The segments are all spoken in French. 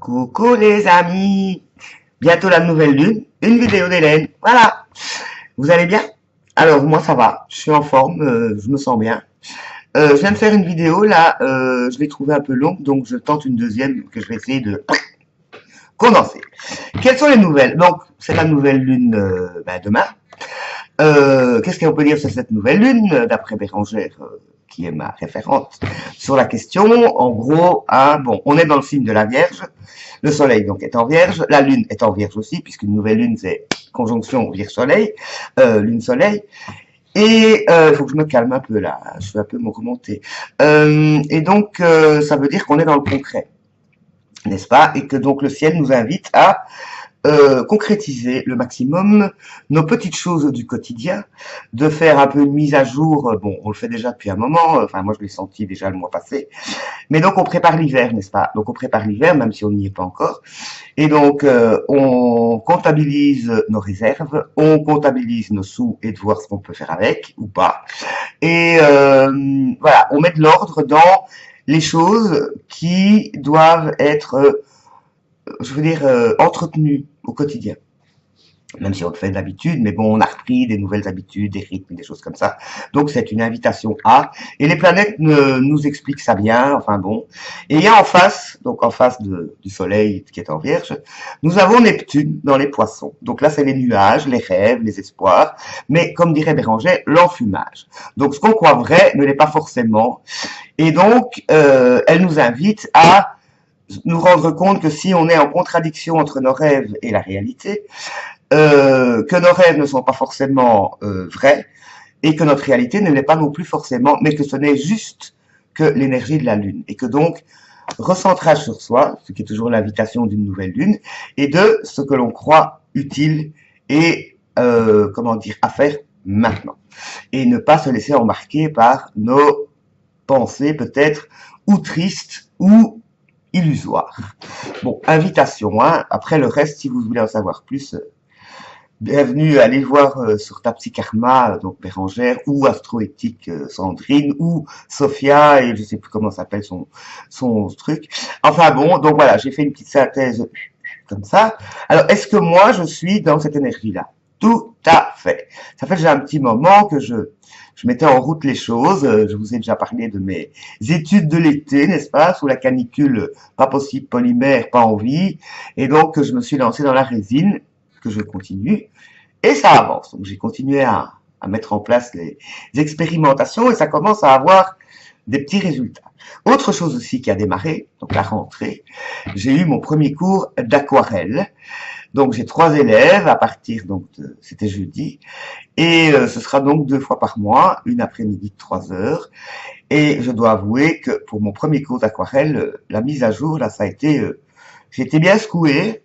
Coucou les amis, bientôt la nouvelle lune, une vidéo d'Hélène, voilà. Vous allez bien? Alors moi ça va, je suis en forme, je me sens bien. Je viens de faire une vidéo là, je l'ai trouvée un peu longue, donc je tente une deuxième que je vais essayer de condenser. Quelles sont les nouvelles? Donc c'est la nouvelle lune demain. Qu'est-ce qu'on peut dire sur cette nouvelle lune, d'après Bérangère, qui est ma référente sur la question? En gros, bon, on est dans le signe de la Vierge, le Soleil donc est en Vierge, la Lune est en Vierge aussi, puisqu'une nouvelle lune c'est conjonction Vierge-Soleil, Lune-Soleil. Et il faut que je me calme un peu là, je suis un peu remonté. Et donc, ça veut dire qu'on est dans le concret, n'est-ce pas? Et que donc le ciel nous invite à concrétiser le maximum nos petites choses du quotidien, de faire un peu une mise à jour. Bon, on le fait déjà depuis un moment, enfin moi je l'ai senti déjà le mois passé, mais donc on prépare l'hiver, n'est-ce pas? Donc on prépare l'hiver, même si on n'y est pas encore, et donc on comptabilise nos réserves, on comptabilise nos sous et de voir ce qu'on peut faire avec ou pas, et voilà, on met de l'ordre dans les choses qui doivent être je veux dire, entretenu au quotidien. Même si on le fait d'habitude, mais bon, on a repris des nouvelles habitudes, des rythmes, des choses comme ça. Donc c'est une invitation à. Et les planètes nous expliquent ça bien, enfin bon. Et il y a en face, donc en face du Soleil qui est en Vierge, nous avons Neptune dans les Poissons. Donc là, c'est les nuages, les rêves, les espoirs, mais comme dirait Bérangère, l'enfumage. Donc ce qu'on croit vrai ne l'est pas forcément. Et donc, elle nous invite à nous rendre compte que si on est en contradiction entre nos rêves et la réalité, que nos rêves ne sont pas forcément vrais et que notre réalité ne l'est pas non plus forcément, mais que ce n'est juste que l'énergie de la Lune. Et que donc, recentrage sur soi, ce qui est toujours l'invitation d'une nouvelle Lune, et de ce que l'on croit utile et, comment dire, à faire maintenant. Et ne pas se laisser embarquer par nos pensées peut-être ou tristes ou illusoire. Bon, invitation, hein. Après le reste, si vous voulez en savoir plus, bienvenue, allez voir sur ta Karma, donc Bérangère, ou Astroéthique Sandrine, ou Sophia, et je sais plus comment s'appelle son truc. Enfin bon, donc voilà, j'ai fait une petite synthèse comme ça. Alors, est-ce que moi, je suis dans cette énergie-là? Tout à fait. Ça fait déjà un petit moment que je mettais en route les choses. Je vous ai déjà parlé de mes études de l'été, n'est-ce pas, sous la canicule, pas possible, polymère, pas envie. Et donc, je me suis lancé dans la résine, que je continue, et ça avance. Donc, j'ai continué à mettre en place les expérimentations et ça commence à avoir des petits résultats. Autre chose aussi qui a démarré, donc la rentrée, j'ai eu mon premier cours d'aquarelle. Donc j'ai 3 élèves à partir donc c'était jeudi et ce sera donc 2 fois par mois, une après-midi de 3 heures. Et je dois avouer que pour mon premier cours d'aquarelle, la mise à jour là ça a été j'ai été bien secouée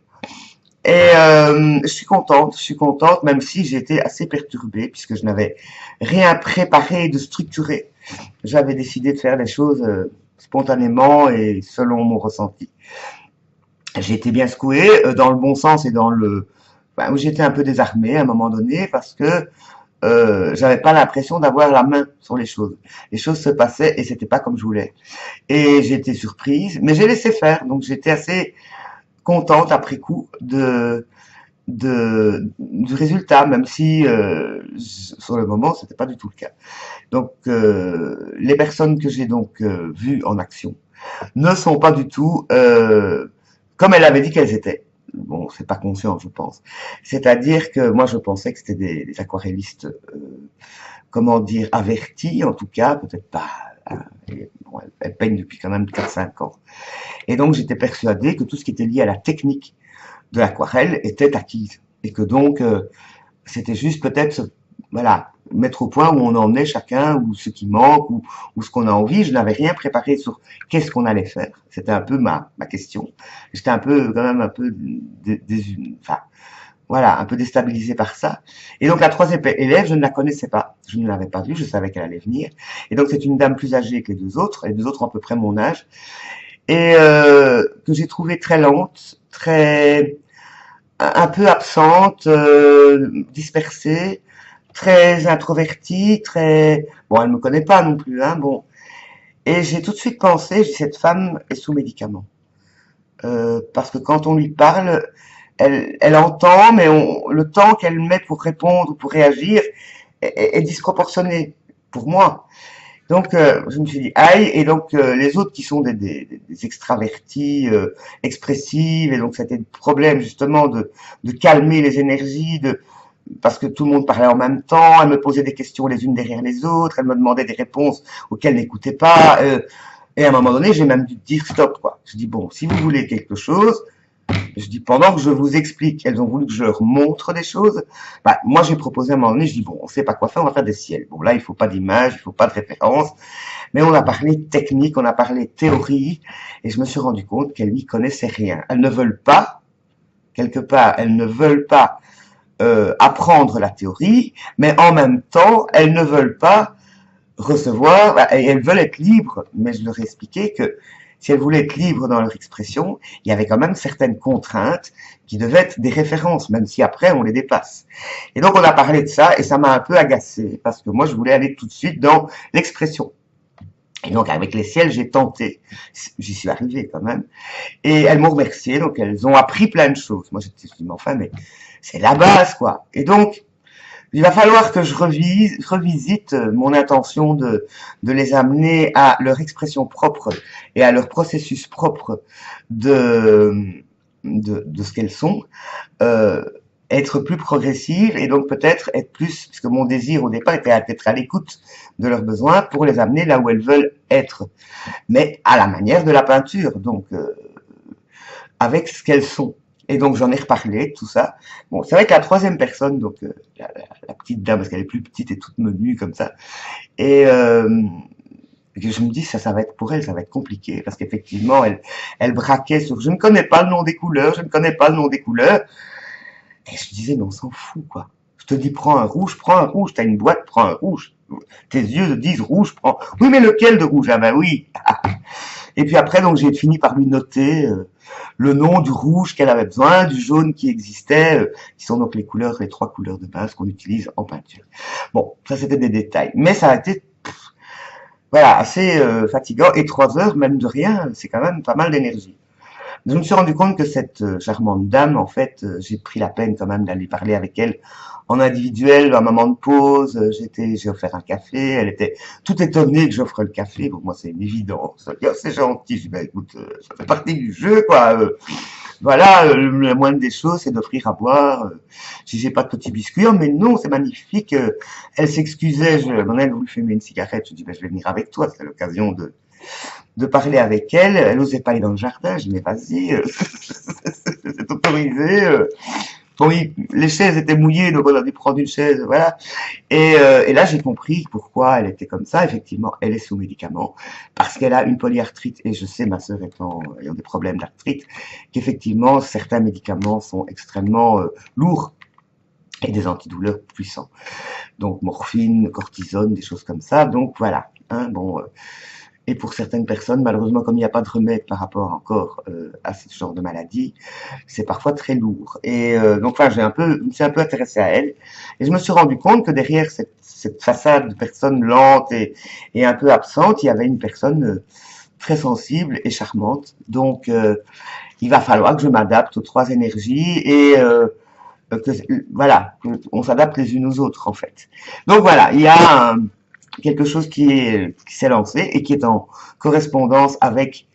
et je suis contente même si j'étais assez perturbée puisque je n'avais rien préparé de structuré. J'avais décidé de faire les choses spontanément et selon mon ressenti. J'ai été bien secoué dans le bon sens et dans le où j'étais un peu désarmé à un moment donné parce que j'avais pas l'impression d'avoir la main sur les choses. Les choses se passaient et c'était pas comme je voulais. Et j'ai été surprise, mais j'ai laissé faire. Donc j'étais assez contente après coup du résultat, même si sur le moment c'était pas du tout le cas. Donc les personnes que j'ai donc vues en action ne sont pas du tout comme elle avait dit qu'elles étaient. Bon, c'est pas conscient, je pense. C'est-à-dire que moi, je pensais que c'était des aquarellistes, comment dire, avertis, en tout cas, peut-être pas. Bon, elles peignent depuis quand même 4-5 ans. Et donc, j'étais persuadé que tout ce qui était lié à la technique de l'aquarelle était acquise. Et que donc, c'était juste peut-être, voilà, mettre au point où on en est chacun, ou ce qui manque, ou ce qu'on a envie. Je n'avais rien préparé sur qu'est-ce qu'on allait faire. C'était un peu ma question. J'étais un peu, quand même, un peu enfin, voilà, un peu déstabilisé par ça. Et donc, la 3e élève, je ne la connaissais pas. Je ne l'avais pas vue, je savais qu'elle allait venir. Et donc, c'est une dame plus âgée que les 2 autres, les 2 autres ont à peu près mon âge, et que j'ai trouvée très lente, très, un peu absente, dispersée, très introvertie, très... Bon, elle me connaît pas non plus, hein, bon. Et j'ai tout de suite pensé, j'ai dit, cette femme est sous médicament. parce que quand on lui parle, elle entend, mais le temps qu'elle met pour répondre ou pour réagir est disproportionné pour moi. Donc, je me suis dit, aïe, et donc les autres qui sont des extravertis, expressives, et donc c'était le problème justement de calmer les énergies, parce que tout le monde parlait en même temps, elle me posait des questions les unes derrière les autres, elle me demandait des réponses auxquelles elle n'écoutait pas, et à un moment donné, j'ai même dû dire stop, quoi. Je dis, bon, si vous voulez quelque chose, je dis, pendant que je vous explique, elles ont voulu que je leur montre des choses. Bah, moi, j'ai proposé à un moment donné, je dis, bon, on sait pas quoi faire, on va faire des ciels. Bon, là, il faut pas d'image, il faut pas de référence. Mais on a parlé technique, on a parlé théorie, et je me suis rendu compte qu'elles n'y connaissaient rien. Elles ne veulent pas, quelque part, elles ne veulent pas apprendre la théorie, mais en même temps, elles ne veulent pas recevoir, et elles veulent être libres. Mais je leur ai expliqué que si elles voulaient être libres dans leur expression, il y avait quand même certaines contraintes qui devaient être des références, même si après on les dépasse. Et donc on a parlé de ça, et ça m'a un peu agacé, parce que moi je voulais aller tout de suite dans l'expression. Et donc avec les ciels, j'ai tenté, j'y suis arrivé quand même, et elles m'ont remercié, donc elles ont appris plein de choses. Moi j'étais dit, mais enfin, mais c'est la base, quoi. Et donc, il va falloir que je revisite mon intention de les amener à leur expression propre et à leur processus propre de ce qu'elles sont, euh, être plus progressive et donc peut-être être plus, parce que mon désir au départ était d'être à l'écoute de leurs besoins pour les amener là où elles veulent être, mais à la manière de la peinture, donc avec ce qu'elles sont. Et donc j'en ai reparlé, tout ça. Bon, c'est vrai que la troisième personne, donc la petite dame, parce qu'elle est plus petite et toute menue comme ça, et je me dis ça va être pour elle, ça va être compliqué, parce qu'effectivement elle braquait sur, je ne connais pas le nom des couleurs, je ne connais pas le nom des couleurs, et je disais mais on s'en fout quoi. Je te dis prends un rouge, t'as une boîte, prends un rouge. Tes yeux disent rouge, prends. Oui mais lequel de rouge? Ah ben oui. Et puis après, donc j'ai fini par lui noter le nom du rouge qu'elle avait besoin, du jaune qui existait, qui sont donc les couleurs, les trois couleurs de base qu'on utilise en peinture. Bon, ça c'était des détails, mais ça a été voilà assez fatigant, et 3 heures même de rien, c'est quand même pas mal d'énergie. Je me suis rendu compte que cette charmante dame, en fait, j'ai pris la peine quand même d'aller parler avec elle en individuel, à un moment de pause, j'ai offert un café, elle était toute étonnée que j'offre le café. Bon, moi, c'est une évidence. Oh, c'est gentil. Je dis, ben, écoute, ça fait partie du jeu, quoi. Voilà, la moindre des choses, c'est d'offrir à boire. Si j'ai pas de petits biscuits, oh, mais non, c'est magnifique. Elle s'excusait, elle voulait fumer une cigarette. Je dis, ben, je vais venir avec toi, c'est l'occasion de parler avec elle. Elle osait pas aller dans le jardin. Je dis, mais vas-y, c'est autorisé. Bon, les chaises étaient mouillées, donc on a dû prendre une chaise, voilà. Et là, j'ai compris pourquoi elle était comme ça. Effectivement, elle est sous médicaments parce qu'elle a une polyarthrite. Et je sais, ma sœur ayant des problèmes d'arthrite, qu'effectivement, certains médicaments sont extrêmement lourds et des antidouleurs puissants. Donc, morphine, cortisone, des choses comme ça. Donc, voilà. Hein, bon. Et pour certaines personnes, malheureusement, comme il n'y a pas de remède par rapport encore à ce genre de maladie, c'est parfois très lourd. Et donc, enfin, je me suis un peu intéressé à elle, et je me suis rendu compte que derrière cette façade de personne lente et un peu absente, il y avait une personne très sensible et charmante. Donc, il va falloir que je m'adapte aux trois énergies et voilà, on s'adapte les unes aux autres en fait. Donc voilà, il y a quelque chose qui s'est lancé et qui est en correspondance avec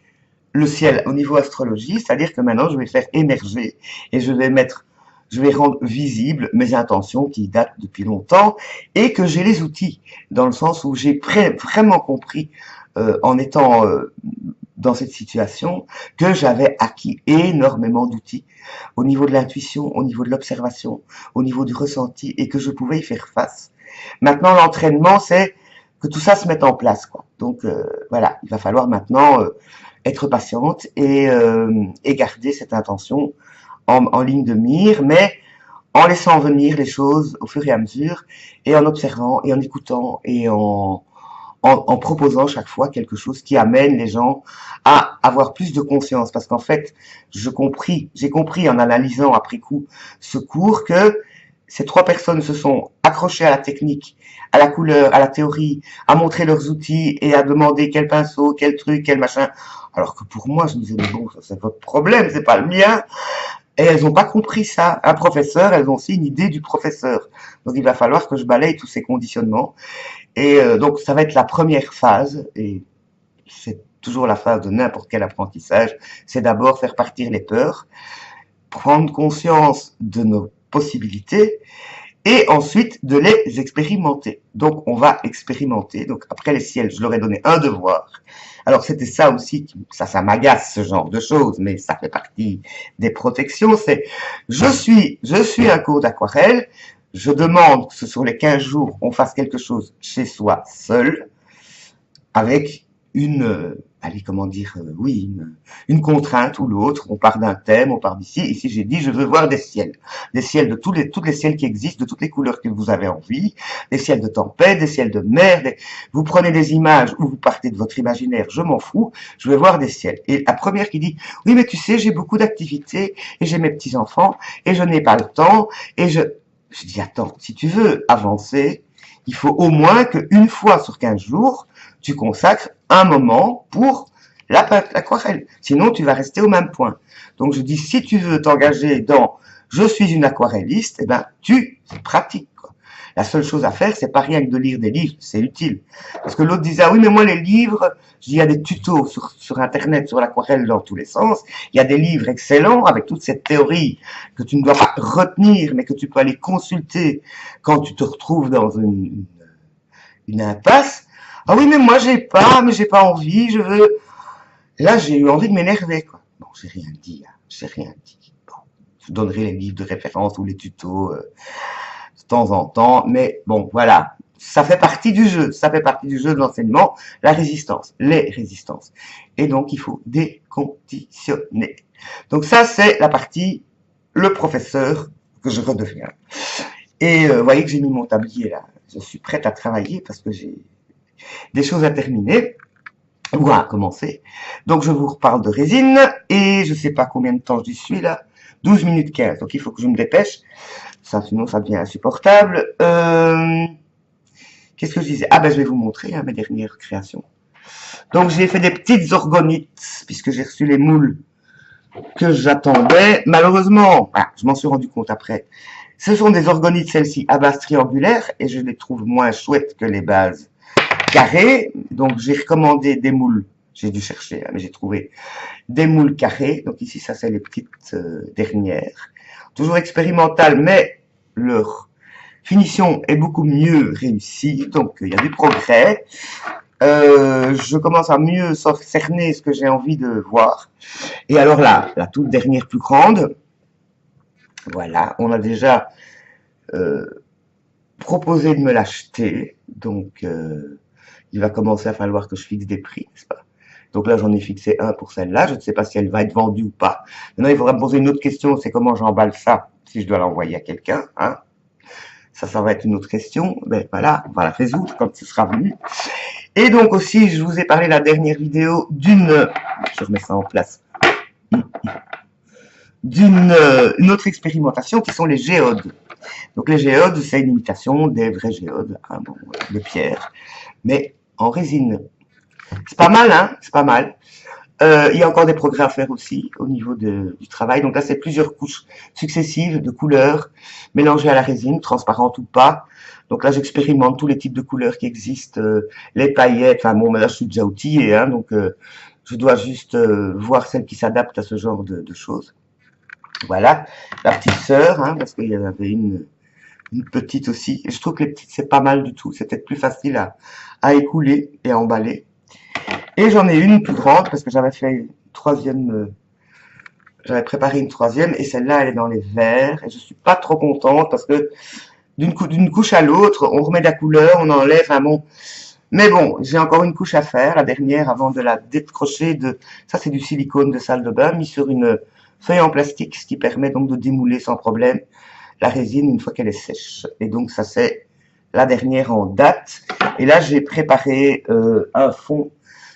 le ciel au niveau astrologie, c'est-à-dire que maintenant je vais faire émerger et je vais rendre visibles mes intentions qui datent depuis longtemps et que j'ai les outils, dans le sens où j'ai vraiment compris en étant dans cette situation que j'avais acquis énormément d'outils au niveau de l'intuition, au niveau de l'observation, au niveau du ressenti, et que je pouvais y faire face. Maintenant, l'entraînement, c'est que tout ça se mette en place, quoi. Donc voilà, il va falloir maintenant être patiente et garder cette intention en ligne de mire, mais en laissant venir les choses au fur et à mesure, et en observant, et en écoutant, et en proposant chaque fois quelque chose qui amène les gens à avoir plus de conscience. Parce qu'en fait, j'ai compris en analysant après coup ce cours que ces 3 personnes se sont accrochées à la technique, à la couleur, à la théorie, à montrer leurs outils et à demander quel pinceau, quel truc, quel machin. Alors que pour moi, je me disais, mais bon, ça c'est votre problème, c'est pas le mien. Et elles n'ont pas compris ça. Un professeur, elles ont aussi une idée du professeur. Donc il va falloir que je balaye tous ces conditionnements. Et donc ça va être la première phase, et c'est toujours la phase de n'importe quel apprentissage, c'est d'abord faire partir les peurs, prendre conscience de nos possibilités, et ensuite de les expérimenter. Donc on va expérimenter. Donc après les ciels, je leur ai donné un devoir. Alors c'était ça aussi, ça m'agace ce genre de choses, mais ça fait partie des protections. C'est je suis un cours d'aquarelle, je demande que sur les 15 jours, on fasse quelque chose chez soi seul, avec allez, comment dire, oui, une contrainte ou l'autre. On part d'un thème, on part d'ici. Ici, j'ai dit, je veux voir des ciels de toutes les ciels qui existent, de toutes les couleurs que vous avez envie, des ciels de tempête, des ciels de mer. Vous prenez des images ou vous partez de votre imaginaire, je m'en fous. Je veux voir des ciels. Et la première qui dit, oui, mais tu sais, j'ai beaucoup d'activités et j'ai mes petits enfants et je n'ai pas le temps et je dis, attends, si tu veux avancer, il faut au moins qu'une fois sur 15 jours, tu consacres un moment pour l'aquarelle. Sinon, tu vas rester au même point. Donc, je dis, si tu veux t'engager dans « je suis une aquarelliste », eh ben, tu pratiques. La seule chose à faire, c'est pas rien que de lire des livres, c'est utile. Parce que l'autre disait, ah oui, mais moi, les livres, je dis, il y a des tutos sur Internet, sur l'aquarelle dans tous les sens. Il y a des livres excellents avec toute cette théorie que tu ne dois pas retenir, mais que tu peux aller consulter quand tu te retrouves dans une impasse. Ah oui, mais moi, j'ai pas envie, je veux. Là, j'ai eu envie de m'énerver, quoi. Bon, j'ai rien dit, hein, j'ai rien dit. Bon, je donnerai les livres de référence ou les tutos de temps en temps, mais bon, voilà. Ça fait partie du jeu, de l'enseignement, la résistance, les résistances. Et donc, il faut déconditionner. Donc ça, c'est la partie, le professeur que je redeviens. Et vous voyez que j'ai mis mon tablier là. Je suis prête à travailler parce que j'ai des choses à terminer ou à commencer. Donc je vous reparle de résine et je sais pas combien de temps j'y suis là. 12 minutes 15. Donc il faut que je me dépêche. Ça, sinon ça devient insupportable. Qu'est-ce que je disais? Ah ben je vais vous montrer mes dernières créations. Donc j'ai fait des petites orgonites puisque j'ai reçu les moules que j'attendais. Malheureusement, je m'en suis rendu compte après. Ce sont des orgonites, celles-ci, à base triangulaire, et je les trouve moins chouettes que les bases carrées. Donc, j'ai recommandé des moules. J'ai dû chercher, mais j'ai trouvé des moules carrés. Donc, ici, ça, c'est les petites dernières. Toujours expérimentales, mais leur finition est beaucoup mieux réussie. Donc, il y a du progrès. Je commence à mieux cerner ce que j'ai envie de voir. Et alors là, la toute dernière plus grande, voilà, on a déjà proposé de me l'acheter, donc il va commencer à falloir que je fixe des prix, n'est-ce pas? Donc là, j'en ai fixé un pour celle-là, je ne sais pas si elle va être vendue ou pas. Maintenant, il faudra me poser une autre question, c'est comment j'emballe ça, si je dois l'envoyer à quelqu'un, hein? Ça va être une autre question, mais voilà, on va la résoudre quand ce sera venu. Et donc aussi, je vous ai parlé la dernière vidéo je remets ça en place, une autre expérimentation qui sont les géodes. Donc les géodes, c'est une imitation des vrais géodes, hein, bon, de pierre, mais en résine. C'est pas mal, hein, c'est pas mal. Il y a encore des progrès à faire aussi au niveau du travail. Donc là, c'est plusieurs couches successives de couleurs mélangées à la résine, transparentes ou pas. Donc là, j'expérimente tous les types de couleurs qui existent, les paillettes. Enfin bon, mais là, je suis déjà outillé, hein, donc je dois juste voir celles qui s'adaptent à ce genre de choses. Voilà, la petite sœur, hein, parce qu'il y en avait une petite aussi. Et je trouve que les petites, c'est pas mal du tout. C'est peut-être plus facile à écouler et à emballer. Et j'en ai une plus grande, parce que j'avais fait une troisième, j'avais préparé une troisième, et celle-là, elle est dans les verts. Et je suis pas trop contente, parce que d'une couche à l'autre, on remet de la couleur, on enlève, enfin bon. Mais bon, j'ai encore une couche à faire, la dernière, avant de la décrocher ça c'est du silicone de salle de bain, mis sur une feuille en plastique, ce qui permet donc de démouler sans problème la résine une fois qu'elle est sèche. Et donc ça c'est la dernière en date. Et là j'ai préparé un fond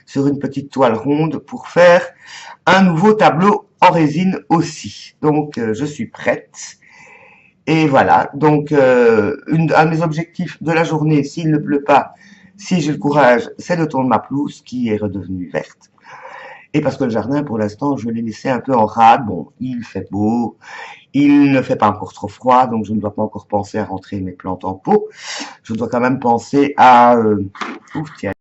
sur une petite toile ronde pour faire un nouveau tableau en résine aussi. Donc je suis prête. Et voilà, donc un de mes objectifs de la journée, s'il ne pleut pas, si j'ai le courage, c'est de tondre ma pelouse qui est redevenue verte. Et parce que le jardin, pour l'instant, je l'ai laissé un peu en rade. Bon, il fait beau, il ne fait pas encore trop froid, donc je ne dois pas encore penser à rentrer mes plantes en pot. Je dois quand même penser à... ouf, tiens.